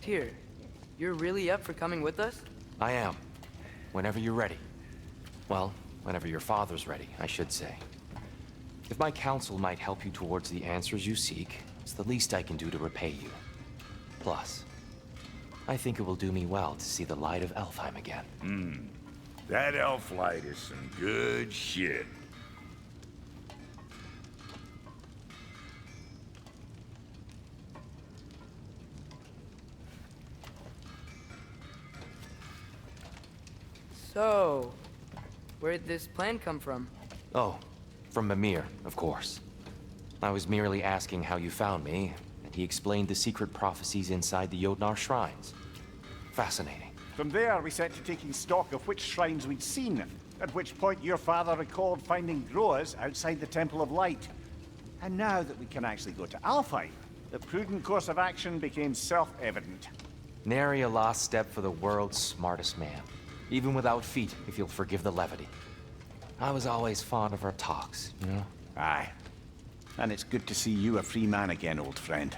Tyr, you're really up for coming with us? I am. Whenever you're ready. Well, whenever your father's ready, I should say. If my counsel might help you towards the answers you seek, it's the least I can do to repay you. Plus, I think it will do me well to see the light of Alfheim again. That elf light is some good shit. So, where'd this plan come from? Oh, from Mimir, of course. I was merely asking how you found me, and he explained the secret prophecies inside the Jotnar shrines. Fascinating. From there, we set to taking stock of which shrines we'd seen, at which point your father recalled finding growers outside the Temple of Light. And now that we can actually go to Alfheim, the prudent course of action became self-evident. Nary a lost step for the world's smartest man. Even without feet, if you'll forgive the levity. I was always fond of our talks, you know? Aye. And it's good to see you a free man again, old friend.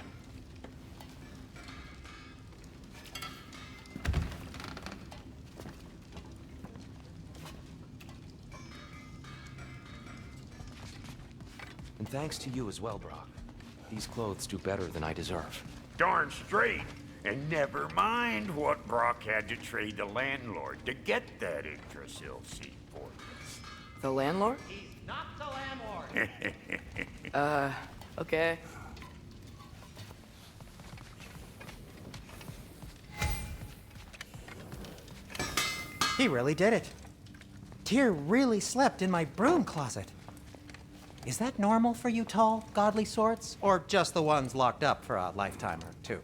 And thanks to you as well, Brock. These clothes do better than I deserve. Darn straight. And never mind what Brock had to trade the landlord to get that Yggdrasil seat for us. The landlord? He's not the landlord. Okay. He really did it. Tyr really slept in my broom closet. Is that normal for you tall, godly sorts? Or just the ones locked up for a lifetime or two?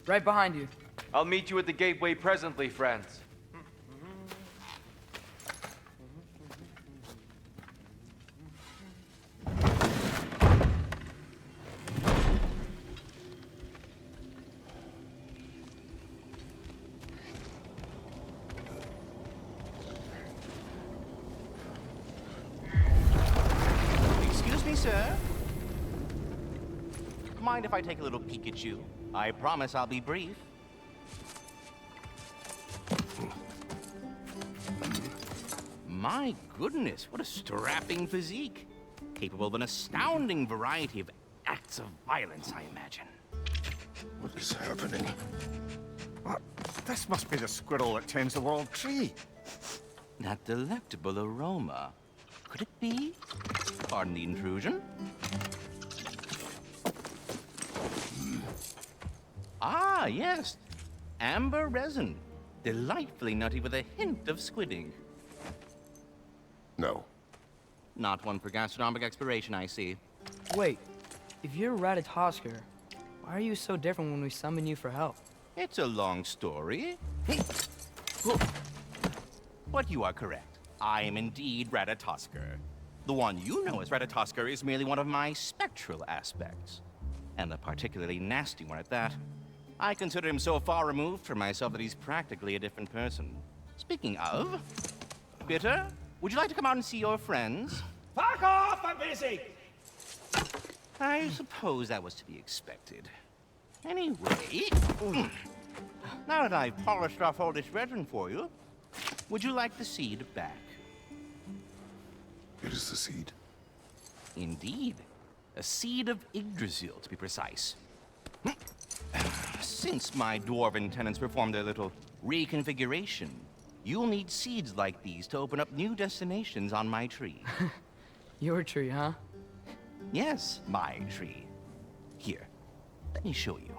Right behind you. I'll meet you at the gateway presently, friends. Excuse me, sir. Mind if I take a little peek at you? I promise I'll be brief. My goodness, what a strapping physique. Capable of an astounding variety of acts of violence, I imagine. What is happening? What? This must be the squirrel that tends the world tree. That delectable aroma. Could it be? Pardon the intrusion. Ah, yes. Amber resin. Delightfully nutty with a hint of squidding. No. Not one for gastronomic exploration, I see. Wait, if you're Ratatoskr, why are you so different when we summon you for help? It's a long story. But you are correct. I am indeed Ratatoskr. The one you know as Ratatoskr is merely one of my spectral aspects. And a particularly nasty one at that. I consider him so far removed from myself that he's practically a different person. Speaking of, Bitter, would you like to come out and see your friends? Fuck off! I'm busy! I suppose that was to be expected. Anyway, now that I've polished off all this resin for you, would you like the seed back? It is the seed. Indeed. A seed of Yggdrasil, to be precise. Since my dwarven tenants performed their little reconfiguration, you'll need seeds like these to open up new destinations on my tree. Your tree, huh? Yes, my tree. Here, let me show you.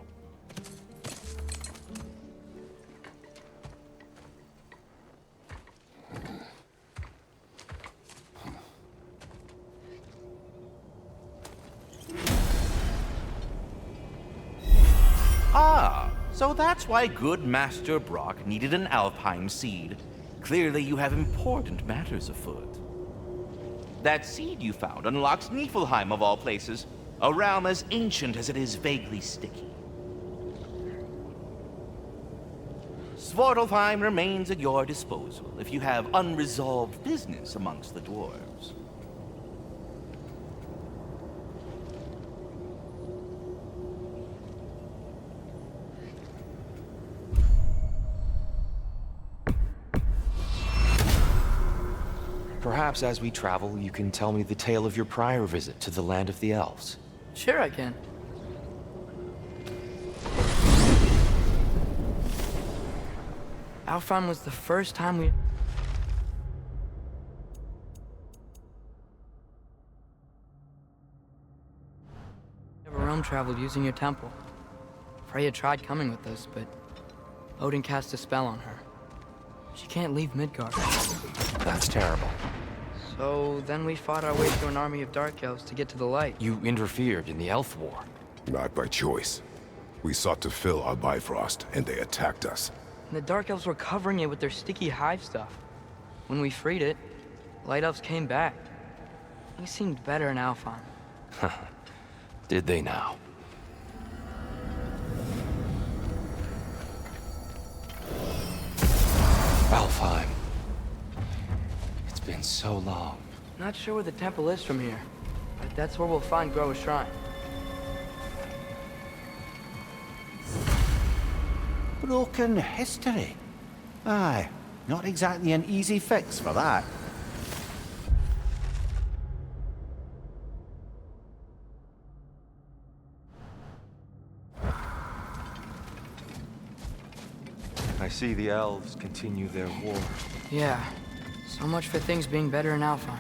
Ah, so that's why good Master Brock needed an Alfheim seed. Clearly you have important matters afoot. That seed you found unlocks Niflheim of all places, a realm as ancient as it is vaguely sticky. Svartalfheim remains at your disposal if you have unresolved business amongst the dwarves. Perhaps as we travel, you can tell me the tale of your prior visit to the land of the elves. Sure I can. Alfheim was the first time we... ever realm traveled using your temple. Freya tried coming with us, but Odin cast a spell on her. She can't leave Midgard. That's terrible. So then we fought our way through an army of dark elves to get to the light. You interfered in the Elf War. Not by choice. We sought to fill our Bifrost, and they attacked us. And the dark elves were covering it with their sticky hive stuff. When we freed it, light elves came back. They seemed better in Alfheim. Did they now? Alfheim. It's been so long. Not sure where the temple is from here, but that's where we'll find Groa's shrine. Broken history. Aye, not exactly an easy fix for that. I see the elves continue their war. Yeah, so much for things being better in Alfheim.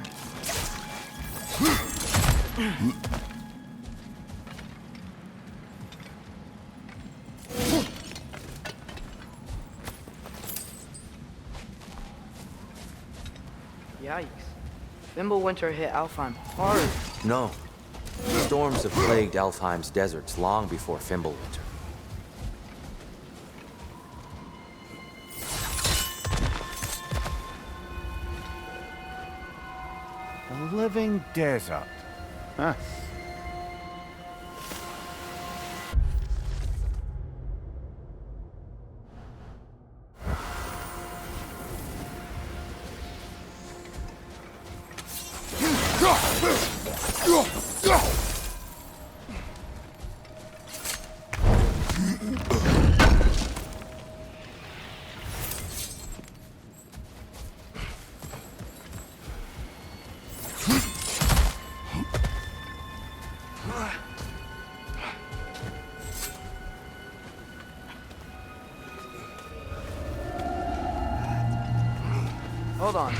Yikes. Fimbulwinter hit Alfheim hard. No. Storms have plagued Alfheim's deserts long before Fimbulwinter. The living desert. Huh. Hold on.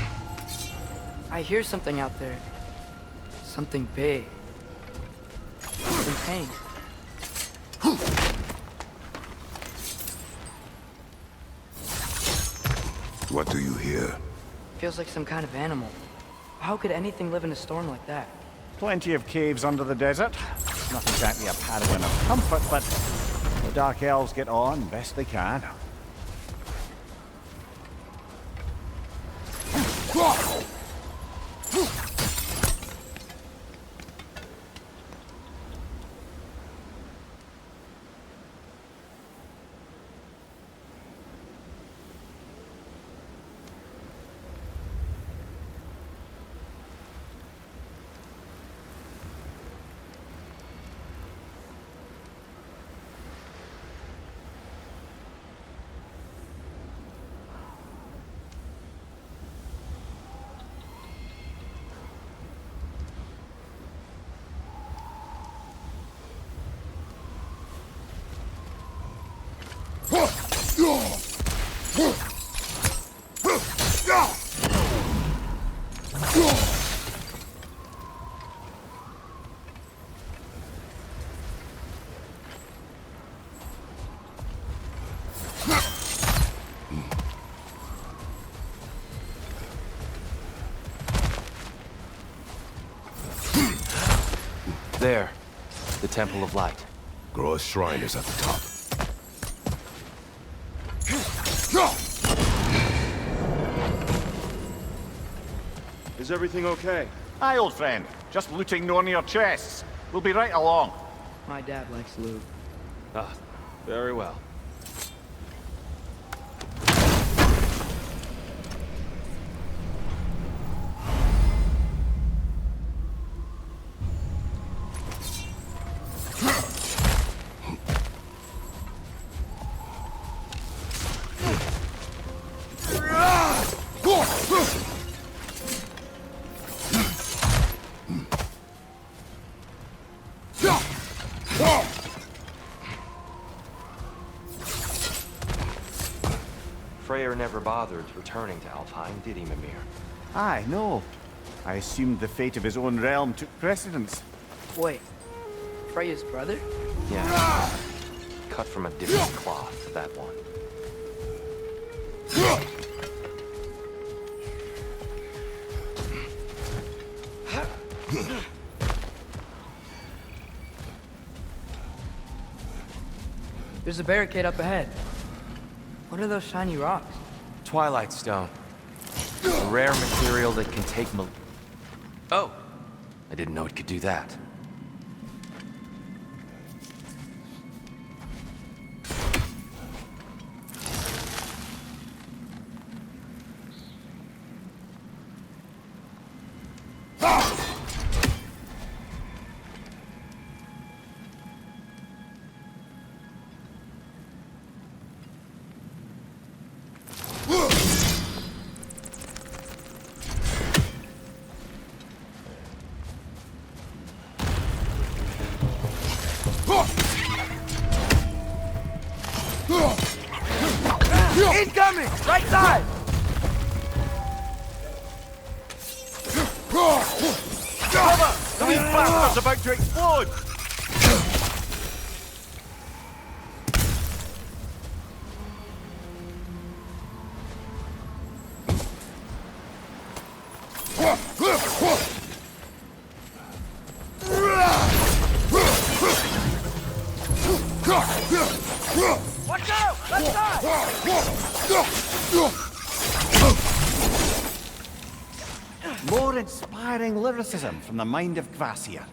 I hear something out there. Something big. Some pain. What do you hear? Feels like some kind of animal. How could anything live in a storm like that? Plenty of caves under the desert. Not exactly a paragon of comfort, but the Dark Elves get on best they can. There. The Temple of Light. Groa's shrine is at the top. Is everything okay? Aye, old friend. Just looting Nornir chests. We'll be right along. My dad likes loot. Ah, very well. Freyr never bothered returning to Alfheim, did he, Mimir? Aye, no. I assumed the fate of his own realm took precedence. Wait. Freya's brother? Yeah. Cut from a different cloth, that one. There's a barricade up ahead. What are those shiny rocks? Twilight Stone. A rare material that can take Oh! I didn't know it could do that. Incoming! Right side! Cover! The wee bastard's about to explode! Watch out! Left side! More inspiring lyricism from the mind of Kvasir.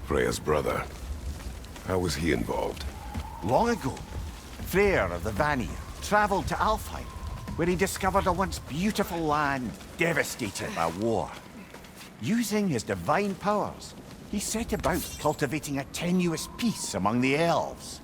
Freya's brother. How was he involved? Long ago, Freyr of the Vanir traveled to Alfheim, where he discovered a once beautiful land devastated by war. Using his divine powers, he set about cultivating a tenuous peace among the elves.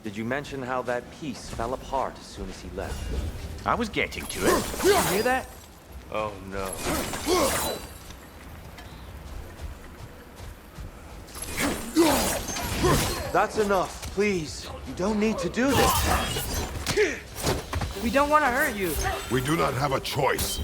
Did you mention how that piece fell apart as soon as he left? I was getting to it. You hear that? Oh no. That's enough, please. You don't need to do this. We don't want to hurt you. We do not have a choice.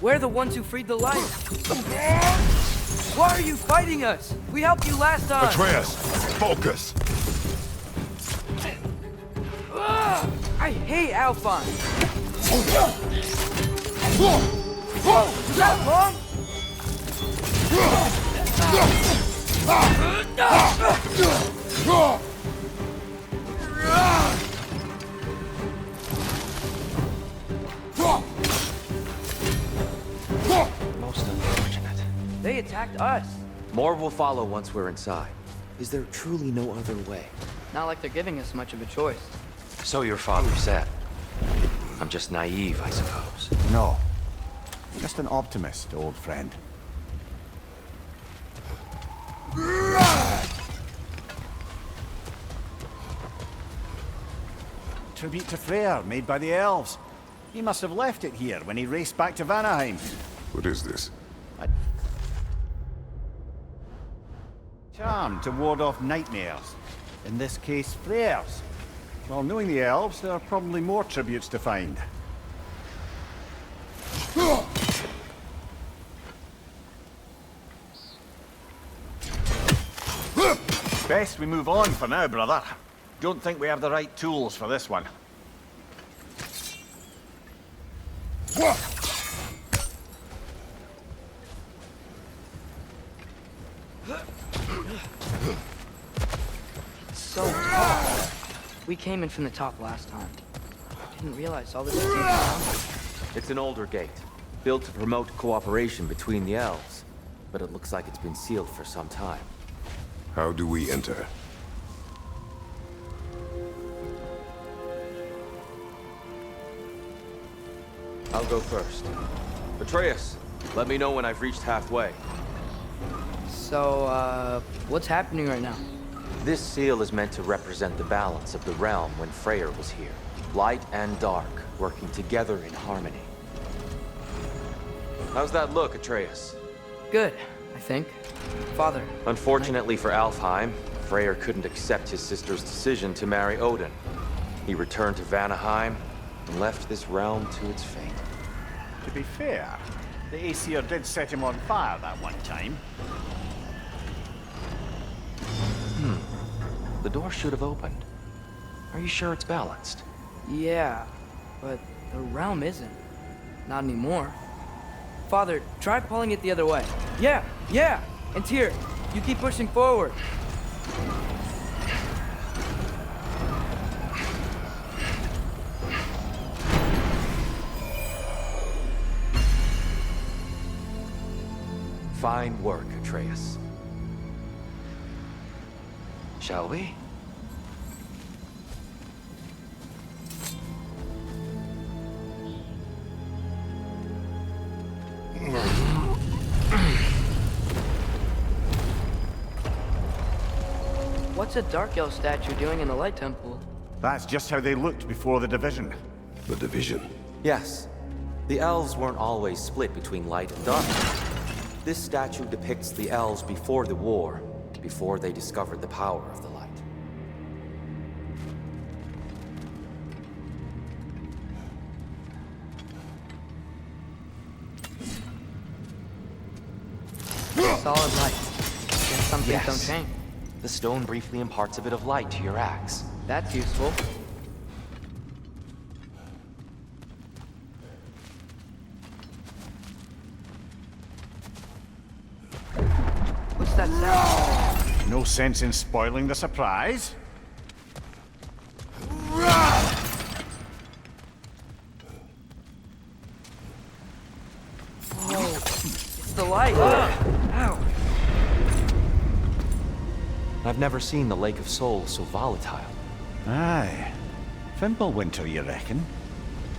We're the ones who freed the light. Why are you fighting us? We helped you last time. Atreus, focus. I hate Alfheim. Is that wrong? Most unfortunate. They attacked us. More will follow once we're inside. Is there truly no other way? Not like they're giving us much of a choice. So your father said. I'm just naive, I suppose. No. Just an optimist, old friend. Tribute to Freyr, made by the elves. He must have left it here when he raced back to Vanaheim. What is this? Charm to ward off nightmares. In this case, Freyr's. Well, knowing the elves, there are probably more tributes to find. Best we move on for now, brother. Don't think we have the right tools for this one. So tall. We came in from the top last time. Didn't realize all this was around. It's an older gate, built to promote cooperation between the elves. But it looks like it's been sealed for some time. How do we enter? I'll go first. Atreus, let me know when I've reached halfway. So, what's happening right now? This seal is meant to represent the balance of the realm when Freyr was here. Light and dark, working together in harmony. How's that look, Atreus? Good, I think. Father. Unfortunately for Alfheim, Freyr couldn't accept his sister's decision to marry Odin. He returned to Vanaheim and left this realm to its fate. To be fair, the Aesir did set him on fire that one time. The door should have opened. Are you sure it's balanced? Yeah, but the realm isn't. Not anymore. Father, try pulling it the other way. Yeah! And Tyr, you keep pushing forward. Fine work, Atreus. Shall we? What's a Dark Elf statue doing in the Light Temple? That's just how they looked before the division. The division. Yes. The elves weren't always split between light and dark. This statue depicts the elves before the war, before they discovered the power of the light. Solid light. Guess some things don't change. The stone briefly imparts a bit of light to your axe. That's useful. What's that sound? No sense in spoiling the surprise. light. Ow. I've never seen the Lake of Souls so volatile. Aye. Fimbulwinter, you reckon?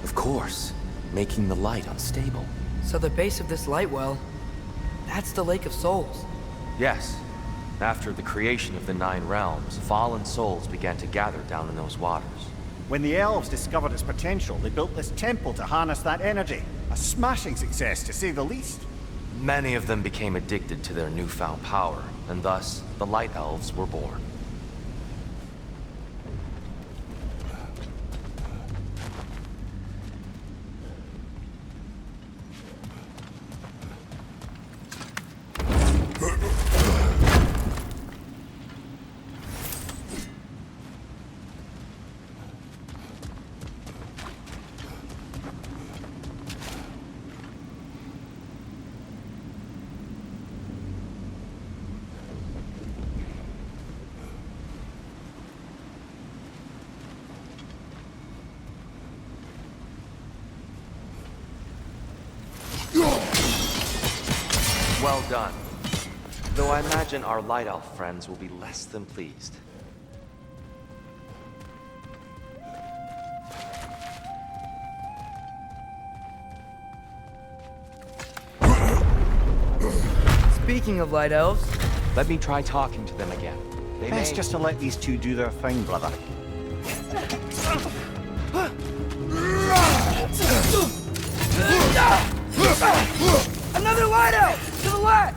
Of course, making the light unstable. So the base of this light well, that's the Lake of Souls. Yes. After the creation of the 9 realms, fallen souls began to gather down in those waters. When the elves discovered its potential, they built this temple to harness that energy. A smashing success, to say the least. Many of them became addicted to their newfound power, and thus, the Light Elves were born. Well done. Though I imagine our Light Elf friends will be less than pleased. Speaking of light elves, Let me try talking to them again. They Best may... just to let these two do their thing, brother. another light elf to the left.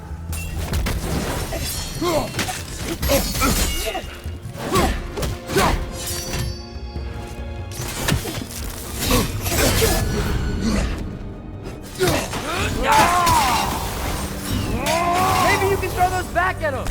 Maybe you can throw those back at him.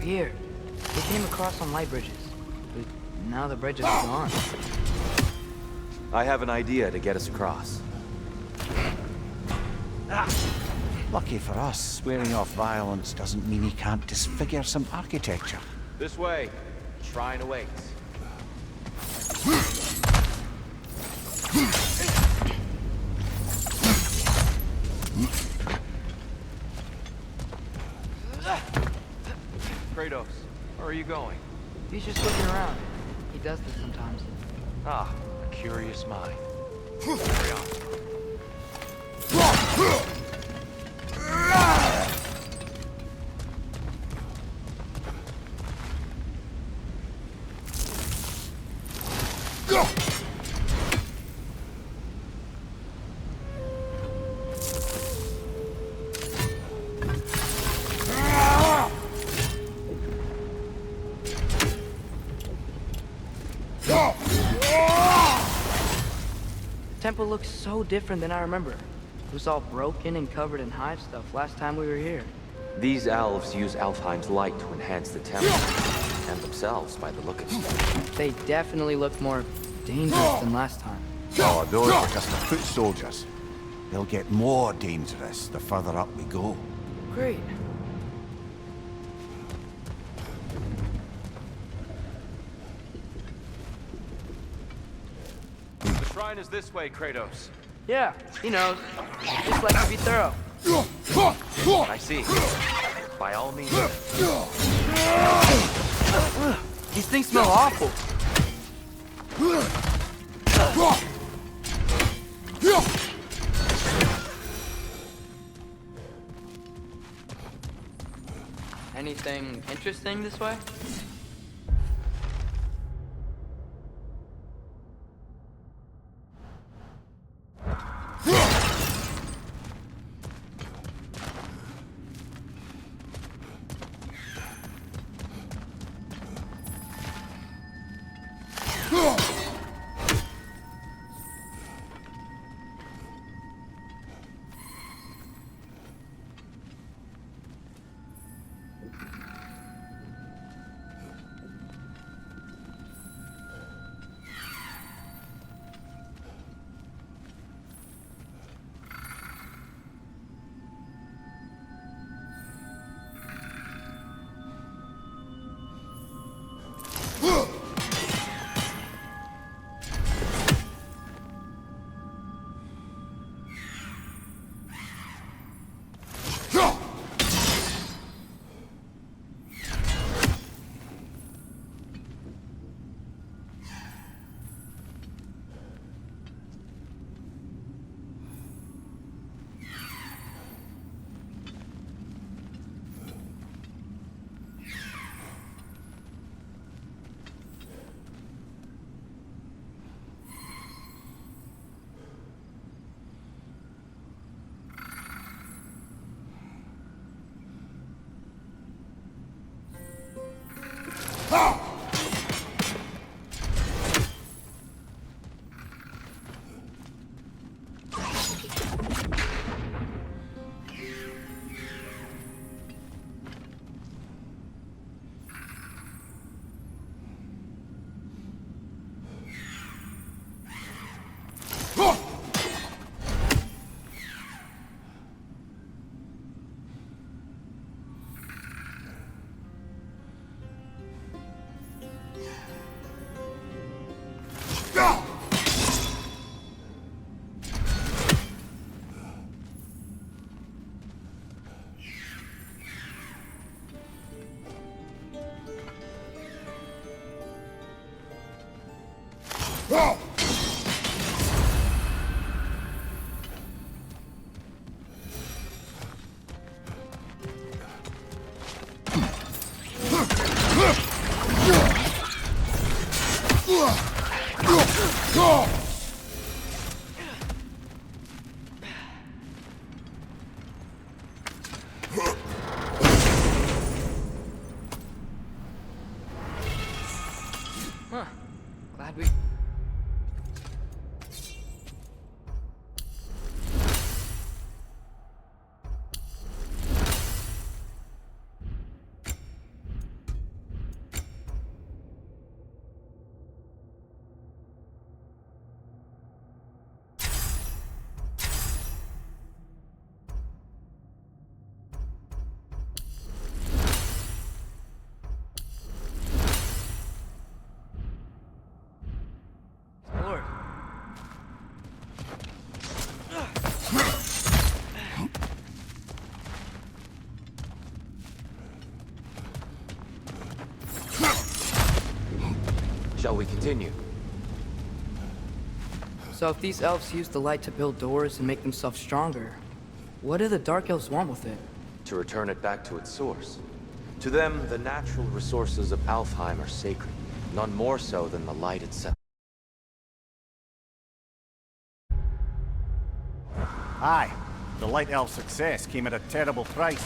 Weird. They came across on light bridges, but now the bridge is gone. I have an idea to get us across. Lucky for us, swearing off violence doesn't mean he can't disfigure some architecture. This way. Shrine awaits. Kratos, where are you going? He's just looking around. He does this sometimes. Ah, a curious mind. Carry on. The temple looks so different than I remember. It was all broken and covered in hive stuff last time we were here. These elves use Alfheim's light to enhance the temple, and themselves by the look of it. They definitely look more dangerous than last time. Oh, those are just the foot soldiers. They'll get more dangerous the further up we go. Great. The shrine is this way, Kratos. Yeah, he knows. Just like to be thorough. I see. By all means. These things smell awful. Anything interesting this way? Huh. Glad we... Lord. Shall we continue? So if these elves use the light to build doors and make themselves stronger, what do the Dark Elves want with it? To return it back to its source. To them, the natural resources of Alfheim are sacred, none more so than the light itself. Aye, the Light Elf's success came at a terrible price.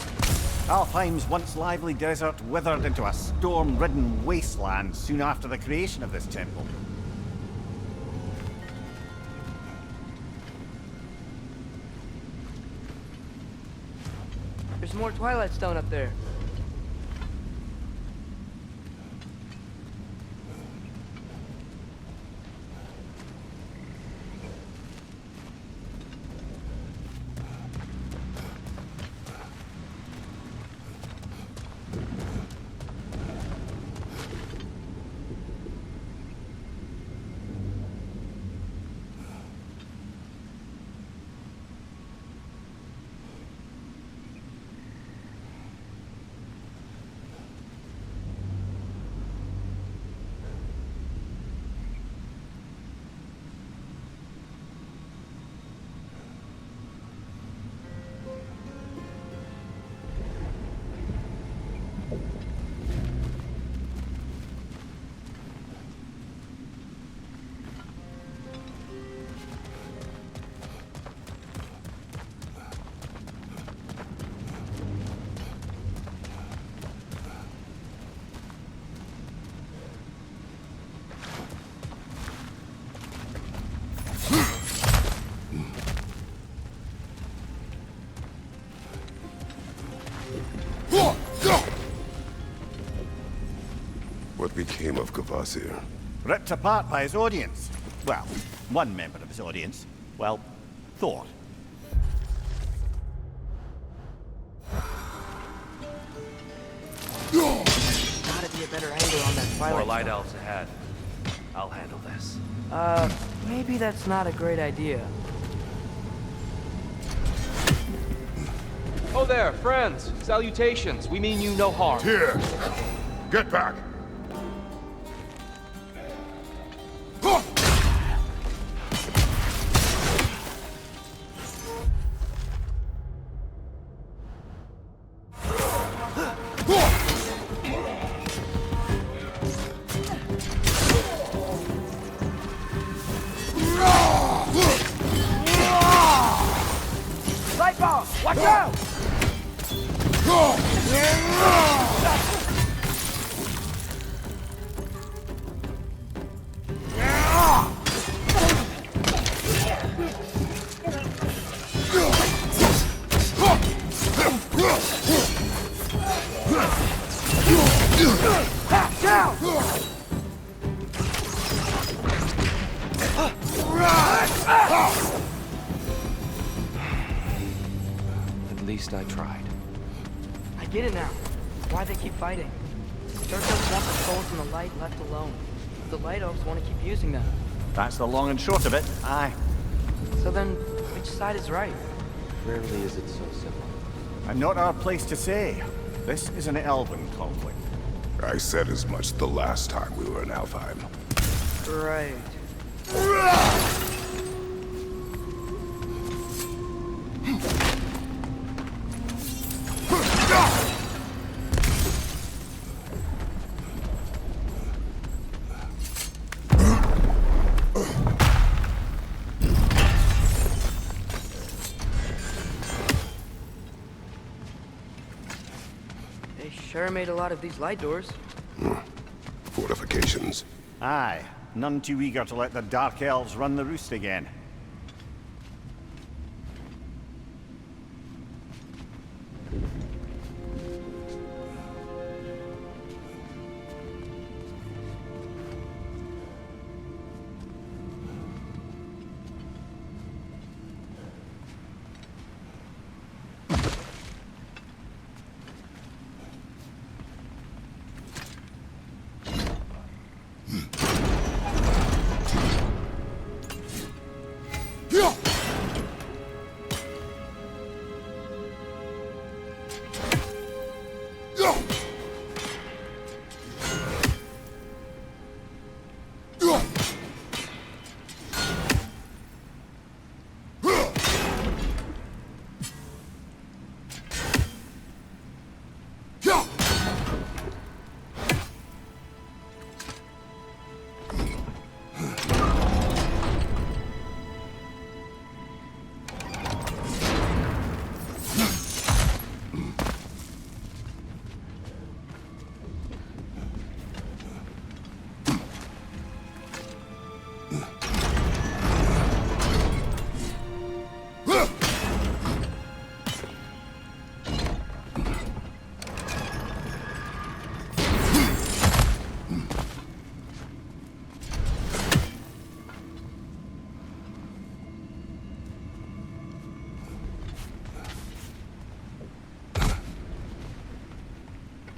Alfheim's once lively desert withered into a storm-ridden wasteland soon after the creation of this temple. There's more Twilight Stone up there. What became of Kvasir? Ripped apart by his audience. Well, one member of his audience. Well, thought. Gotta be a better angle on that Twilight More light Stone. elves ahead. I'll handle this. Maybe that's not a great idea. Oh there, friends. Salutations. We mean you no harm. Here! Get back! Light bulb! Watch out! Down! At least I tried. I get it now. Why they keep fighting. Dark elves want the souls in the light left alone. The light elves want to keep using them. That's the long and short of it. Aye. So then, which side is right? Rarely is it so simple. And not our place to say. This is an elven conflict. I said as much the last time we were in Alfheim. Right. They sure made a lot of these light doors. Fortifications. Aye. None too eager to let the Dark Elves run the roost again.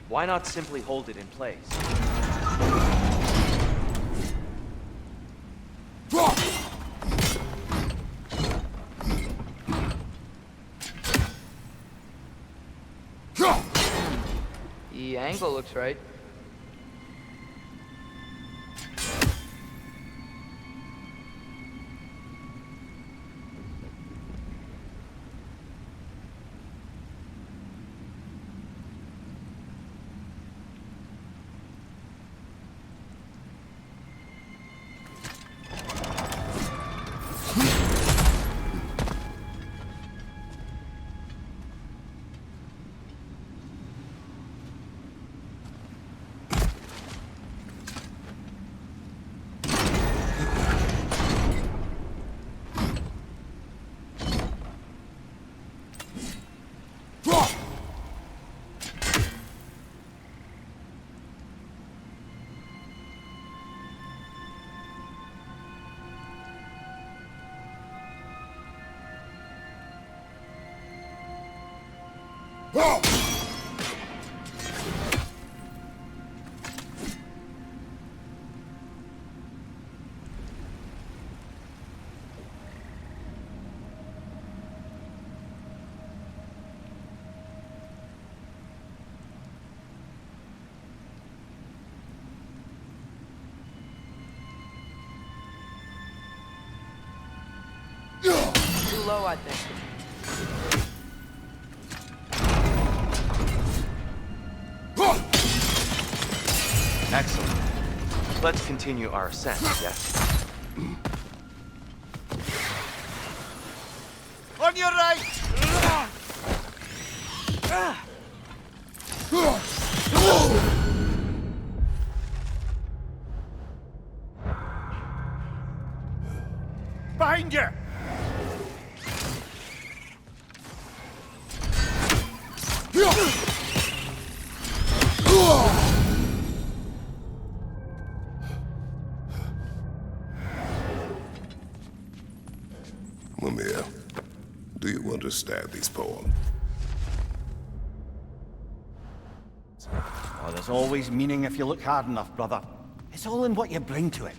Why not simply hold it in place? The angle looks right. Too low, I think. Excellent. Let's continue our ascent, yes? On your right! Behind you! Mimir, do you understand these poems? Oh, there's always meaning if you look hard enough, brother. It's all in what you bring to it.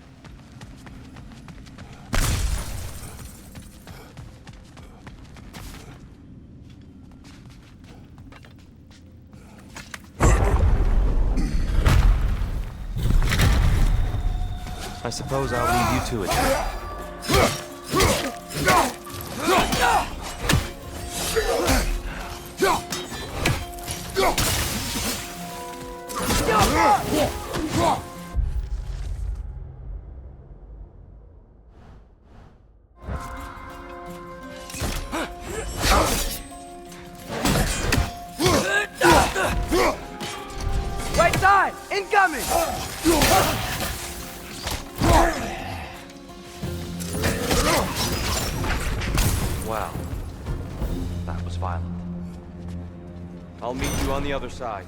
I suppose I'll leave you to it then. Right side! Incoming! Wow. That was violent. I'll meet you on the other side.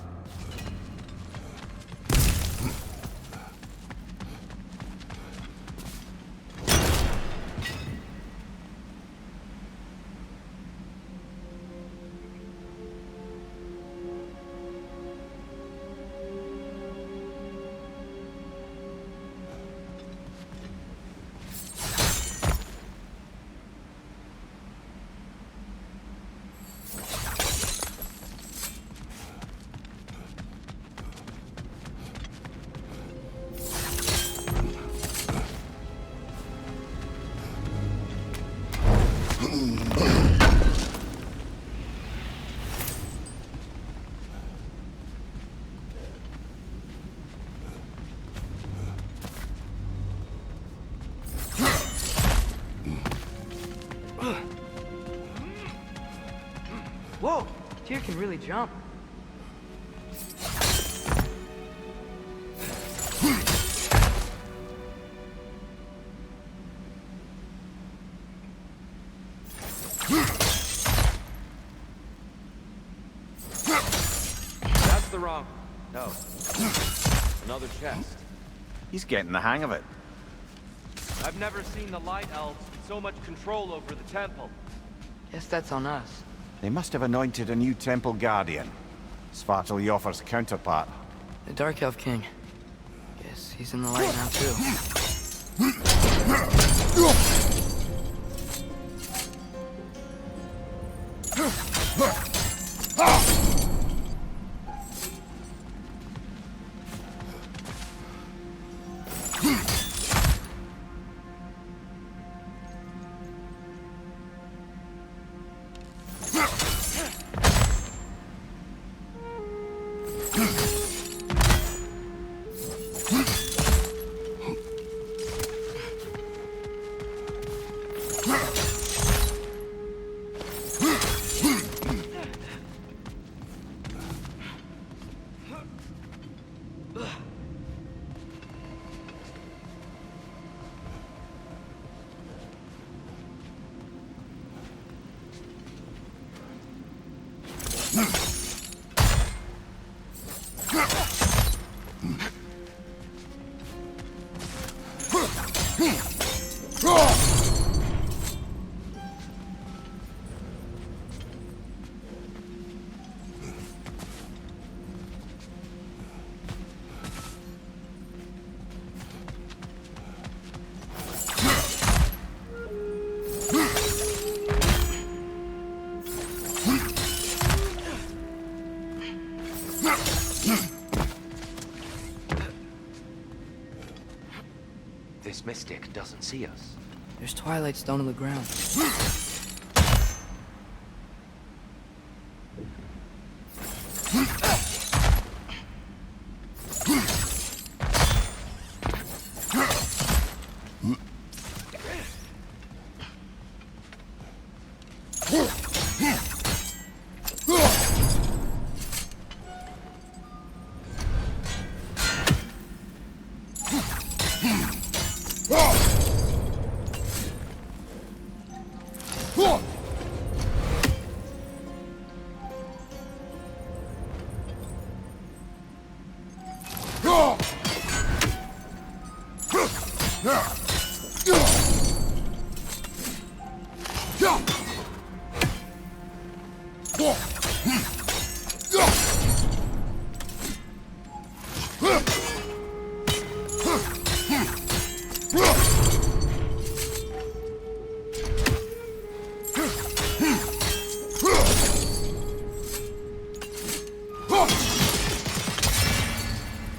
Whoa! Tyr can really jump. That's the wrong... No. Another chest. He's getting the hang of it. I've never seen the Light Elves with so much control over the temple. Guess that's on us. They must have anointed a new temple guardian. Svartaljofar's counterpart. The Dark Elf King. Guess he's in the light now, too. This mystic doesn't see us. There's Twilight Stone on the ground.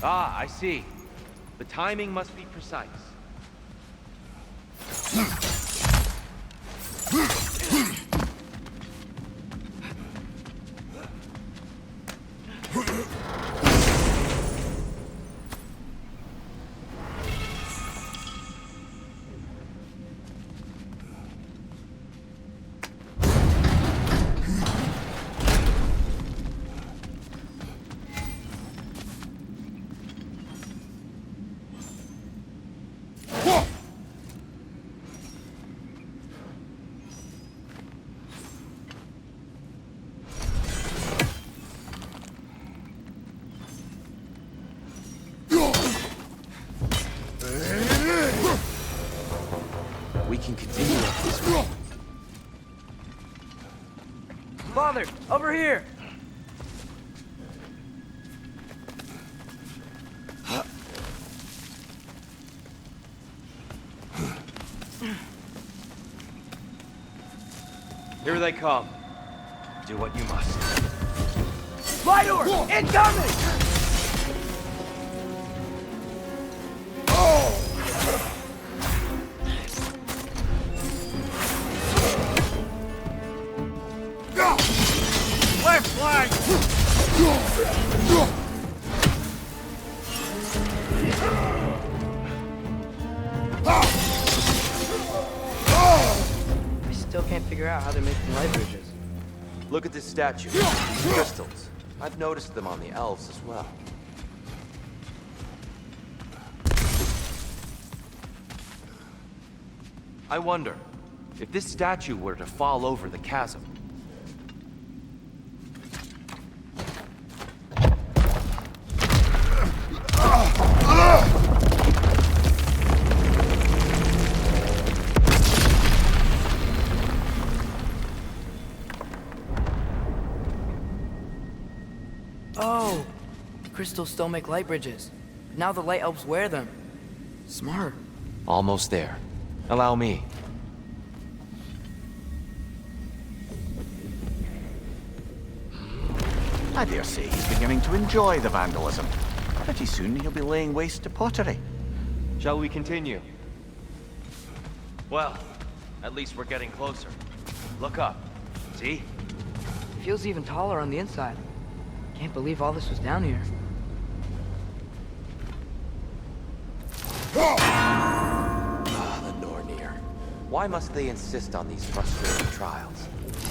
Ah, I see. The timing must be precise. We can continue up this way. Father, over here! Here they come. Do what you must. Fire! Incoming! Left flank! I still can't figure out how they're making light bridges. Look at this statue. Crystals. I've noticed them on the elves as well. I wonder, if this statue were to fall over the chasm, Oh, crystals still make light bridges. Now the light elves wear them. Smart. Almost there. Allow me. I dare say he's beginning to enjoy the vandalism. Pretty soon he'll be laying waste to pottery. Shall we continue? Well, at least we're getting closer. Look up. See? Feels even taller on the inside. Can't believe all this was down here. Ah, the Nornir. Why must they insist on these frustrating trials?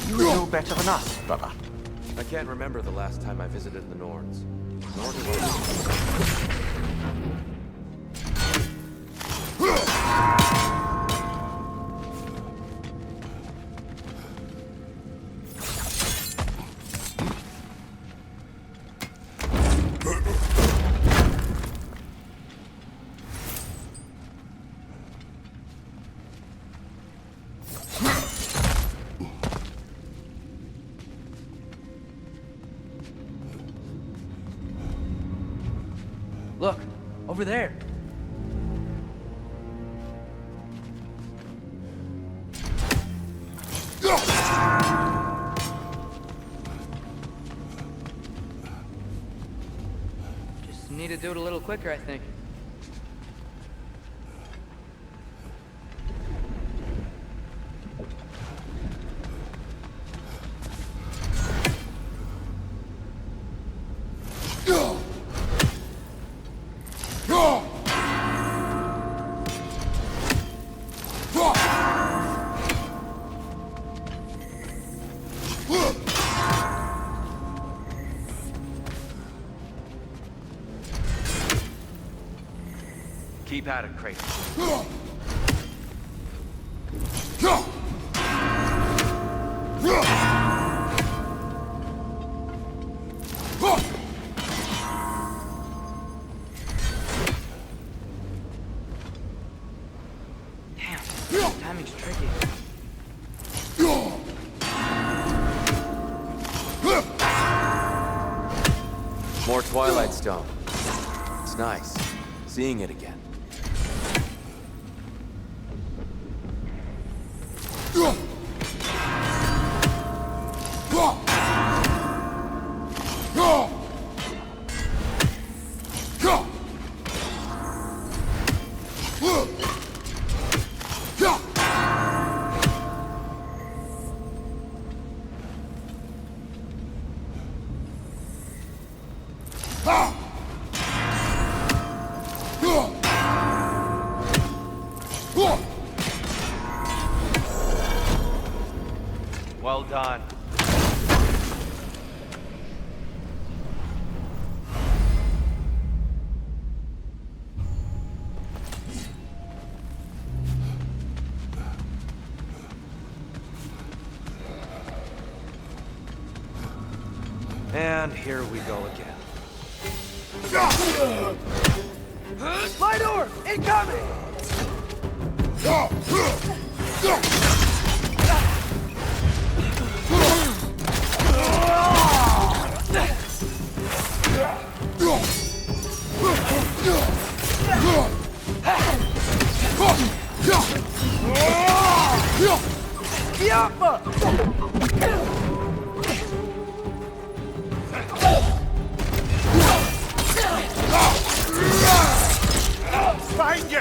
You would know better than us, brother. I can't remember the last time I visited the Norns. Nor do I. Look, over there. Just need to do it a little quicker, I think. Keep at it, Kratos. Damn, timing's tricky. More Twilight Stone. It's nice, seeing it again. Well done. And here we go again. Fly door! Incoming! Find you!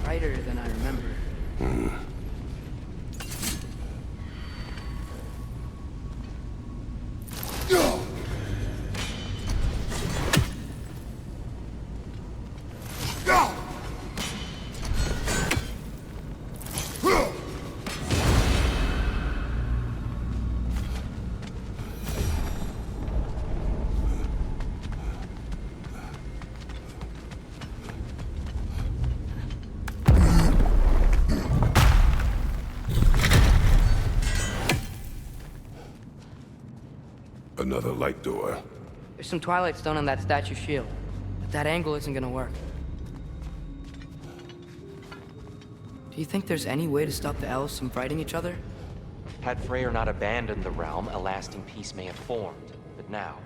Brighter than I remember. Another light door. There's some Twilight Stone on that statue shield, but that angle isn't gonna work. Do you think there's any way to stop the elves from fighting each other? Had Freyr not abandoned the realm, a lasting peace may have formed. But now...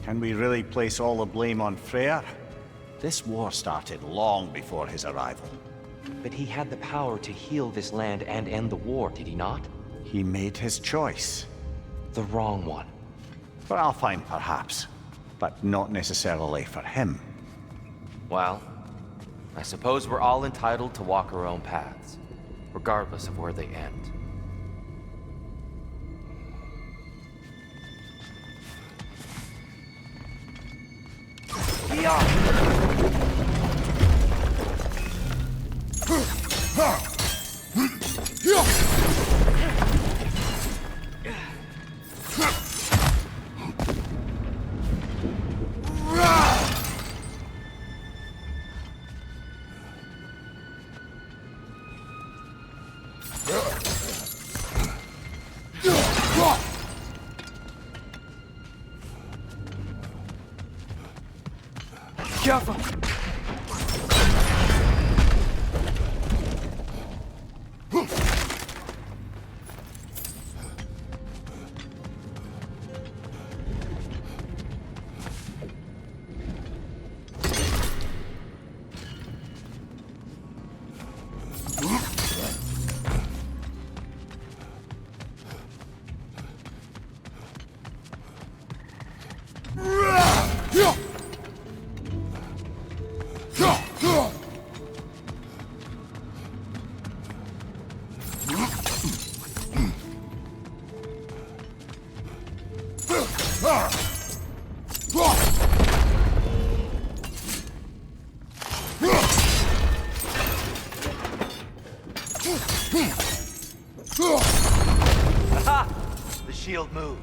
Can we really place all the blame on Freyr? This war started long before his arrival. But he had the power to heal this land and end the war, did he not? He made his choice. The wrong one. For Alfheim, perhaps. But not necessarily for him. Well, I suppose we're all entitled to walk our own paths, regardless of where they end. Careful! Aha! The shield moved.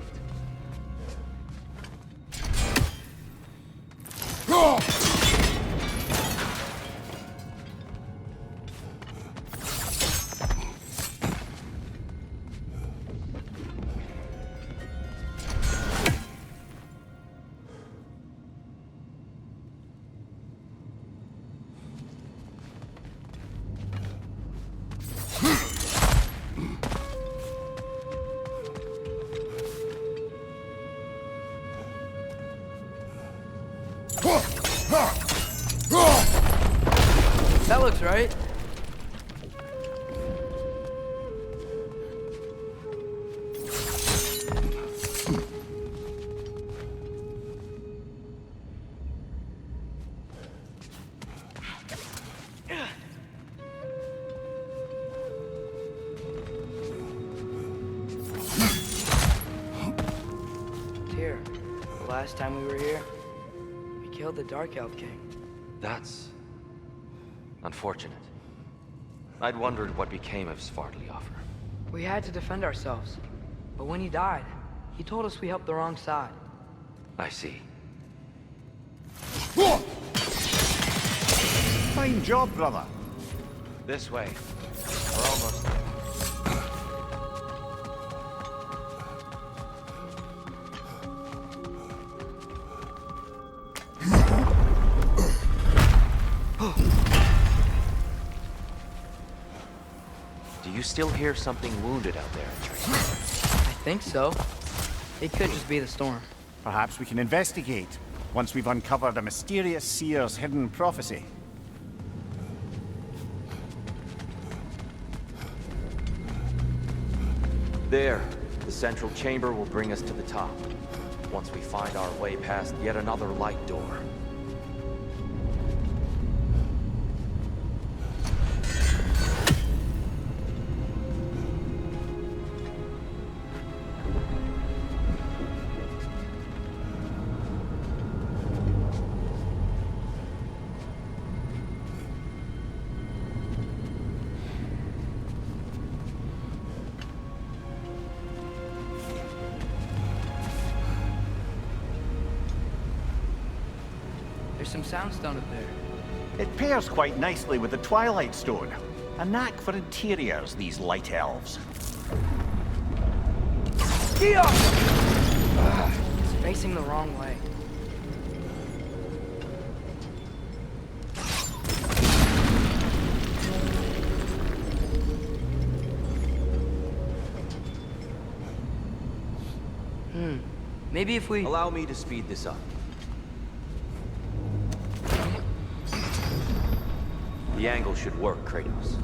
That looks right. Here, the last time we were here, we killed the Dark Elf King. That's... unfortunate. I'd wondered what became of Svartalfheim. We had to defend ourselves, but when he died, he told us we helped the wrong side. I see. Fine job, brother. This way. We're almost there. Do you still hear something wounded out there, Atreus? I think so. It could just be the storm. Perhaps we can investigate, once we've uncovered a mysterious seer's hidden prophecy. There. The central chamber will bring us to the top. Once we find our way past yet another light door. There's some soundstone up there. It pairs quite nicely with the Twilight Stone. A knack for interiors, these light elves. Kia! facing the wrong way. Maybe if we... Allow me to speed this up. The angle should work, Kratos.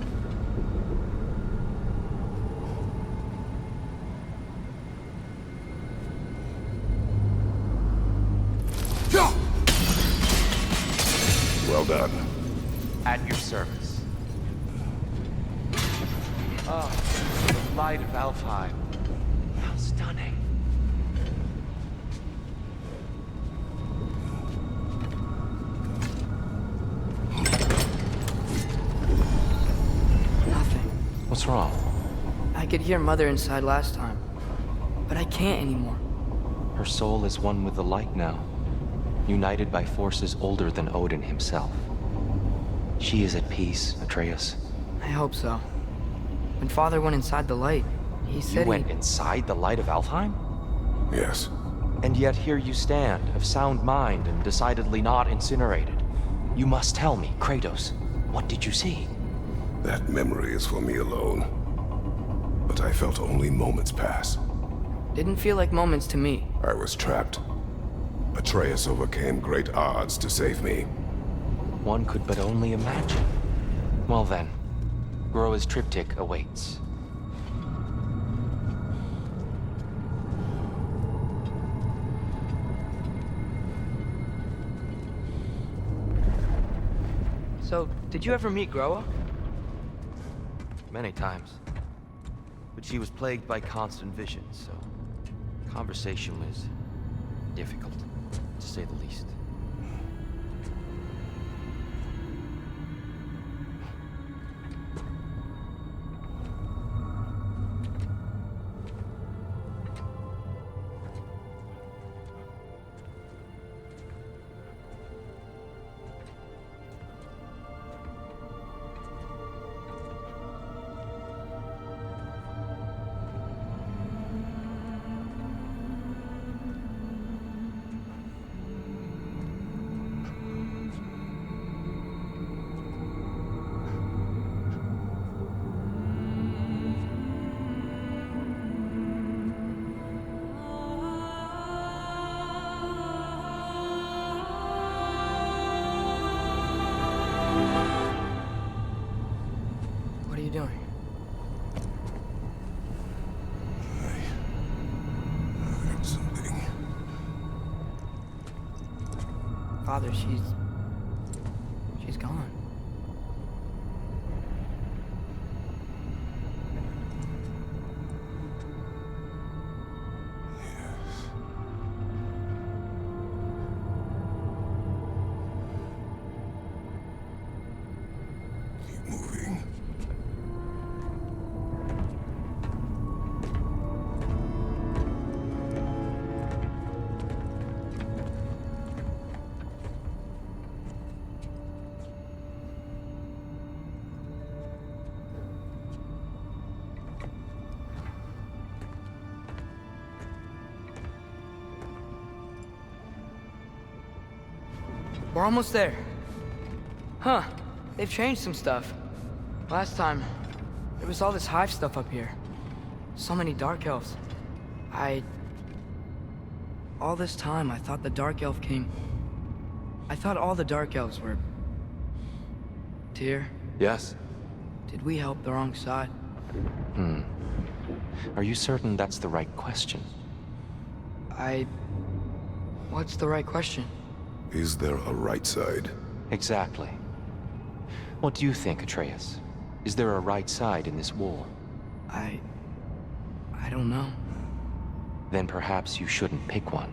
Well done. At your service. Oh, the light of Alfheim. How stunning. Nothing. What's wrong? I could hear Mother inside last time, but I can't anymore. Her soul is one with the light now, united by forces older than Odin himself. She is at peace, Atreus. I hope so. When Father went inside the light, he said You went inside the light of Alfheim? Yes. And yet here you stand, of sound mind and decidedly not incinerated. You must tell me, Kratos, what did you see? That memory is for me alone. But I felt only moments pass. Didn't feel like moments to me. I was trapped. Atreus overcame great odds to save me. One could but only imagine. Well then, Groa's triptych awaits. So, did you ever meet Groa? Many times. But she was plagued by constant visions, so conversation was difficult, to say the least. What are you doing? I heard something. Father, she's gone. Keep moving. We're almost there. Huh. They've changed some stuff. Last time, there was all this hive stuff up here. So many dark elves. All this time, I thought the dark elf king... I thought all the dark elves were... Tyr, Yes? did we help the wrong side? Are you certain that's the right question? What's the right question? Is there a right side? Exactly. What do you think, Atreus? Is there a right side in this war? I don't know. Then perhaps you shouldn't pick one.